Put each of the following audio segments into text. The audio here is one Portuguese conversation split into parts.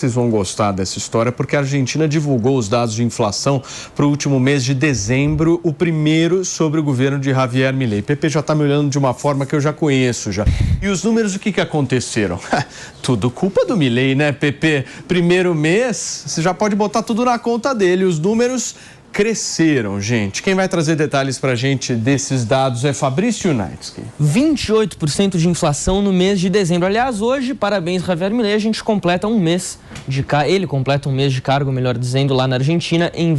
Vocês vão gostar dessa história porque a Argentina divulgou os dados de inflação para o último mês de dezembro, o primeiro sobre o governo de Javier Milei. Pepe já está me olhando de uma forma que eu já conheço já. E os números, o que aconteceram? Tudo culpa do Milei, né, Pepe? Primeiro mês, você já pode botar tudo na conta dele. Os números cresceram, gente. Quem vai trazer detalhes pra gente desses dados é Fabrício Naitsky. 28% de inflação no mês de dezembro. Aliás, hoje, parabéns, Javier Milei, a gente completa um mês de ele completa um mês de cargo, melhor dizendo, lá na Argentina. Em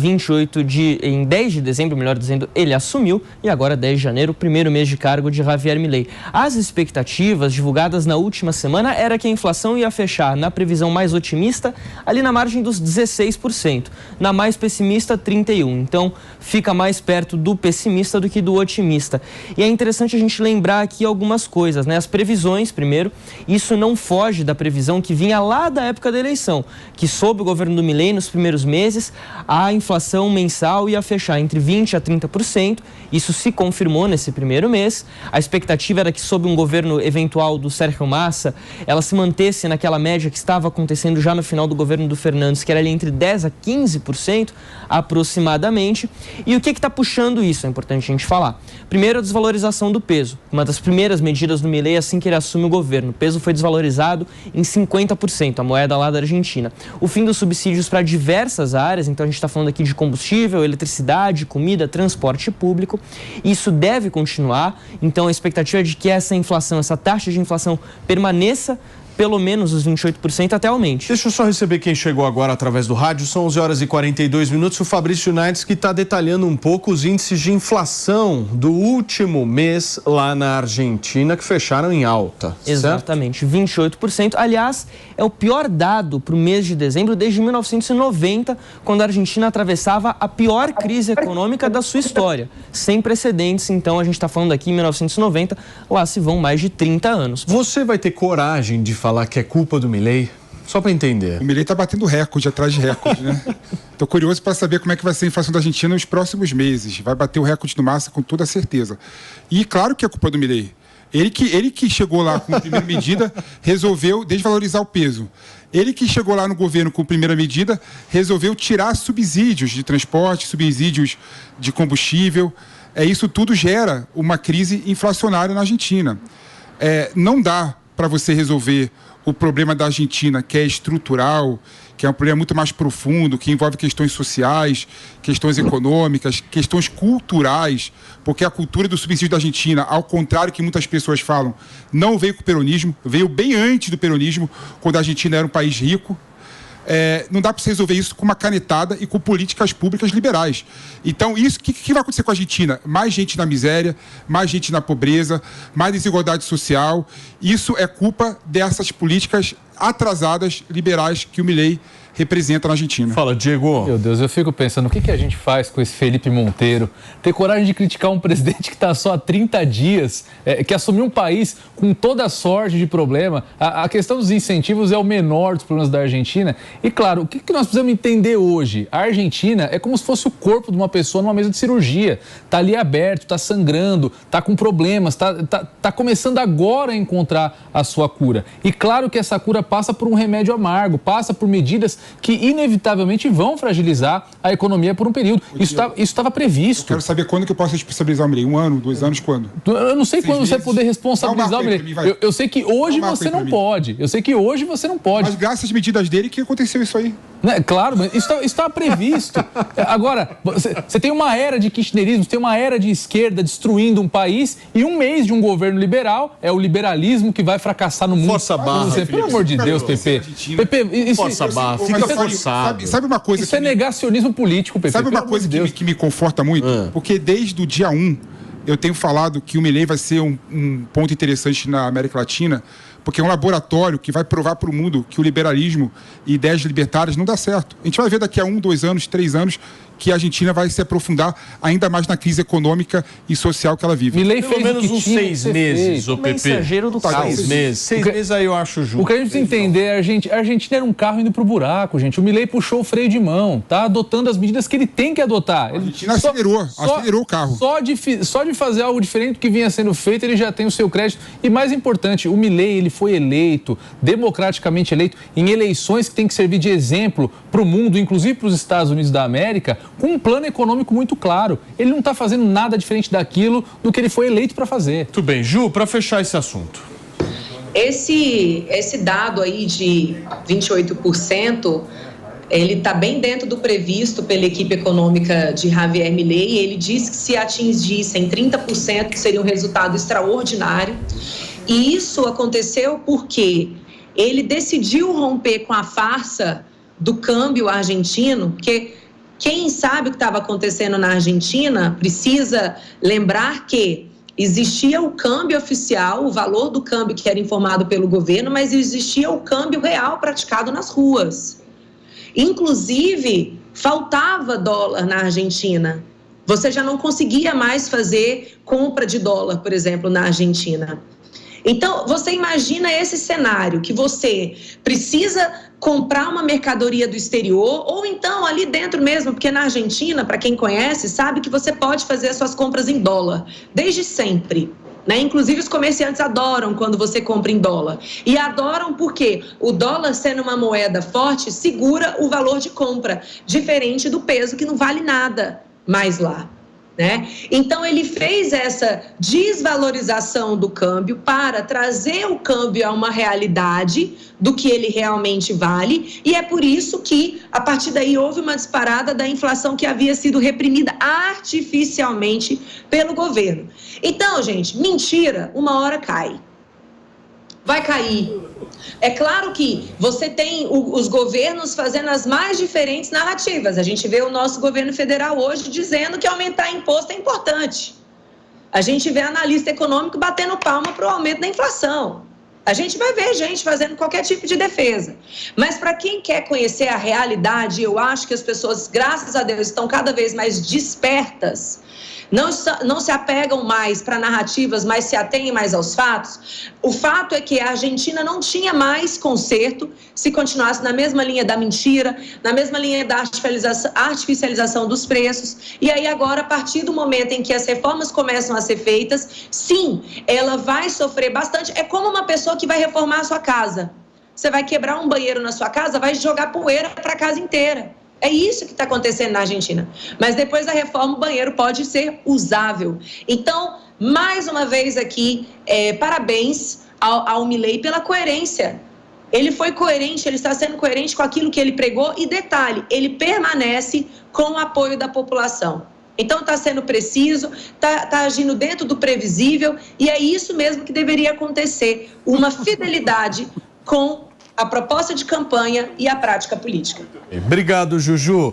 10 de dezembro, melhor dizendo, ele assumiu e agora 10 de janeiro, primeiro mês de cargo de Javier Milei. As expectativas divulgadas na última semana era que a inflação ia fechar na previsão mais otimista, ali na margem dos 16%, na mais pessimista, 31%. Então, fica mais perto do pessimista do que do otimista. E é interessante a gente lembrar aqui algumas coisas, né? As previsões, primeiro, isso não foge da previsão que vinha lá da época da eleição, que sob o governo do Milei, nos primeiros meses, a inflação mensal ia fechar entre 20% a 30%. Isso se confirmou nesse primeiro mês. A expectativa era que, sob um governo eventual do Sérgio Massa, ela se mantesse naquela média que estava acontecendo já no final do governo do Fernandes, que era ali entre 10% a 15%, aproximadamente. E o que está puxando isso? É importante a gente falar. Primeiro, a desvalorização do peso. Uma das primeiras medidas do Milei assim que ele assume o governo. O peso foi desvalorizado em 50%, a moeda lá da Argentina. O fim dos subsídios para diversas áreas, então a gente está falando aqui de combustível, eletricidade, comida, transporte público. Isso deve continuar, então a expectativa é de que essa inflação, essa taxa de inflação permaneça pelo menos os 28% até aumente. Deixa eu só receber quem chegou agora através do rádio. São 11 horas e 42 minutos. O Fabrício Naitsky que está detalhando um pouco os índices de inflação do último mês lá na Argentina, que fecharam em alta. Exatamente, certo? 28%. Aliás, é o pior dado para o mês de dezembro desde 1990, quando a Argentina atravessava a pior crise econômica da sua história. Sem precedentes, então a gente está falando aqui em 1990, lá se vão mais de 30 anos. Você vai ter coragem de falar que é culpa do Milei? Só para entender. O Milei está batendo recorde atrás de recorde, né? Estou curioso para saber como é que vai ser a inflação da Argentina nos próximos meses. Vai bater o recorde do Massa com toda certeza. E claro que é culpa do Milei. Ele que chegou lá com a primeira medida, resolveu desvalorizar o peso. Ele que chegou lá no governo com a primeira medida, resolveu tirar subsídios de transporte, subsídios de combustível. Isso tudo gera uma crise inflacionária na Argentina. Não dá para você resolver o problema da Argentina, que é estrutural, que é um problema muito mais profundo, que envolve questões sociais, questões econômicas, questões culturais, porque a cultura do subsídio da Argentina, ao contrário que muitas pessoas falam, não veio com o peronismo, veio bem antes do peronismo, quando a Argentina era um país rico. Não dá para você resolver isso com uma canetada e com políticas públicas liberais. Então, isso, o que vai acontecer com a Argentina? Mais gente na miséria, mais gente na pobreza, mais desigualdade social. Isso é culpa dessas políticas atrasadas, liberais, que o Milei representa na Argentina. Fala, Diego. Meu Deus, eu fico pensando, o que a gente faz com esse Felipe Monteiro? Ter coragem de criticar um presidente que está só há 30 dias, que assumiu um país com toda a sorte de problema. A questão dos incentivos é o menor dos problemas da Argentina. E, claro, o que nós precisamos entender hoje? A Argentina é como se fosse o corpo de uma pessoa numa mesa de cirurgia. Está ali aberto, está sangrando, está com problemas, está começando agora a encontrar a sua cura. E, claro que essa cura passa por um remédio amargo, passa por medidas que inevitavelmente vão fragilizar a economia por um período. Isso estava previsto. Eu quero saber quando que eu posso responsabilizar o Milei. 1 ano, 2 anos, quando? Eu não sei 6 quando meses? Você vai poder responsabilizar o Milei. Eu sei que hoje você não pode. Eu sei que hoje você não pode. Mas graças às medidas dele que aconteceu isso aí. Claro, mas isso estava previsto. Agora, você tem uma era de kirchnerismo, você tem uma era de esquerda destruindo um país e um mês de um governo liberal, é o liberalismo que vai fracassar no mundo. Força barra, pelo amor de Deus, Pepe. Pepe, força barra, fica forçado. Sabe uma coisa isso é negacionismo político, Pepe. Sabe uma coisa que me conforta muito? Porque desde o dia 1 eu tenho falado que o Milei vai ser um ponto interessante na América Latina, porque é um laboratório que vai provar para o mundo que o liberalismo e ideias libertárias não dá certo. A gente vai ver daqui a 1, 2 anos, 3 anos que a Argentina vai se aprofundar ainda mais na crise econômica e social que ela vive. Milei Pelo fez menos o que uns tinha 6 que ser meses, feito. o PP. Mensageiro do caos. 6 meses. 6 meses aí eu acho justo. O que a gente precisa entender é a Argentina era um carro indo pro buraco, gente. O Milei puxou o freio de mão, tá adotando as medidas que ele tem que adotar. A Argentina acelerou o carro. Só de fazer algo diferente do que vinha sendo feito, ele já tem o seu crédito. E mais importante, o Milei, ele foi eleito, democraticamente eleito, em eleições que tem que servir de exemplo para o mundo, inclusive para os Estados Unidos da América, com um plano econômico muito claro. Ele não está fazendo nada diferente daquilo do que ele foi eleito para fazer. Muito bem. Ju, para fechar esse assunto. Esse dado aí de 28%, ele está bem dentro do previsto pela equipe econômica de Javier Milei. Ele disse que se atingissem 30% seria um resultado extraordinário. E isso aconteceu porque ele decidiu romper com a farsa do câmbio argentino, porque quem sabe o que estava acontecendo na Argentina precisa lembrar que existia o câmbio oficial, o valor do câmbio que era informado pelo governo, mas existia o câmbio real praticado nas ruas. Inclusive, faltava dólar na Argentina. Você já não conseguia mais fazer compra de dólar, por exemplo, na Argentina. Então, você imagina esse cenário, que você precisa comprar uma mercadoria do exterior, ou então ali dentro mesmo, porque na Argentina, para quem conhece, sabe que você pode fazer as suas compras em dólar, desde sempre. Né? Inclusive, os comerciantes adoram quando você compra em dólar. E adoram porque o dólar, sendo uma moeda forte, segura o valor de compra, diferente do peso, que não vale nada mais lá. Né? Então, ele fez essa desvalorização do câmbio para trazer o câmbio a uma realidade do que ele realmente vale, e é por isso que, a partir daí, houve uma disparada da inflação que havia sido reprimida artificialmente pelo governo. Então, gente, mentira, uma hora cai. Vai cair. É claro que você tem os governos fazendo as mais diferentes narrativas. A gente vê o nosso governo federal hoje dizendo que aumentar imposto é importante. A gente vê analista econômico batendo palma para o aumento da inflação. A gente vai ver gente fazendo qualquer tipo de defesa. Mas para quem quer conhecer a realidade, eu acho que as pessoas, graças a Deus, estão cada vez mais despertas. Não se apegam mais para narrativas, mas se atêm mais aos fatos. O fato é que a Argentina não tinha mais conserto se continuasse na mesma linha da mentira, na mesma linha da artificialização dos preços. E aí agora, a partir do momento em que as reformas começam a ser feitas, sim, ela vai sofrer bastante. É como uma pessoa que vai reformar a sua casa. Você vai quebrar um banheiro na sua casa, vai jogar poeira para a casa inteira. É isso que está acontecendo na Argentina. Mas depois da reforma, o banheiro pode ser usável. Então, mais uma vez aqui, parabéns ao Milei pela coerência. Ele foi coerente, ele está sendo coerente com aquilo que ele pregou. E detalhe, ele permanece com o apoio da população. Então, está sendo preciso, está agindo dentro do previsível. E é isso mesmo que deveria acontecer. Uma fidelidade com a proposta de campanha e a prática política. Obrigado, Juju.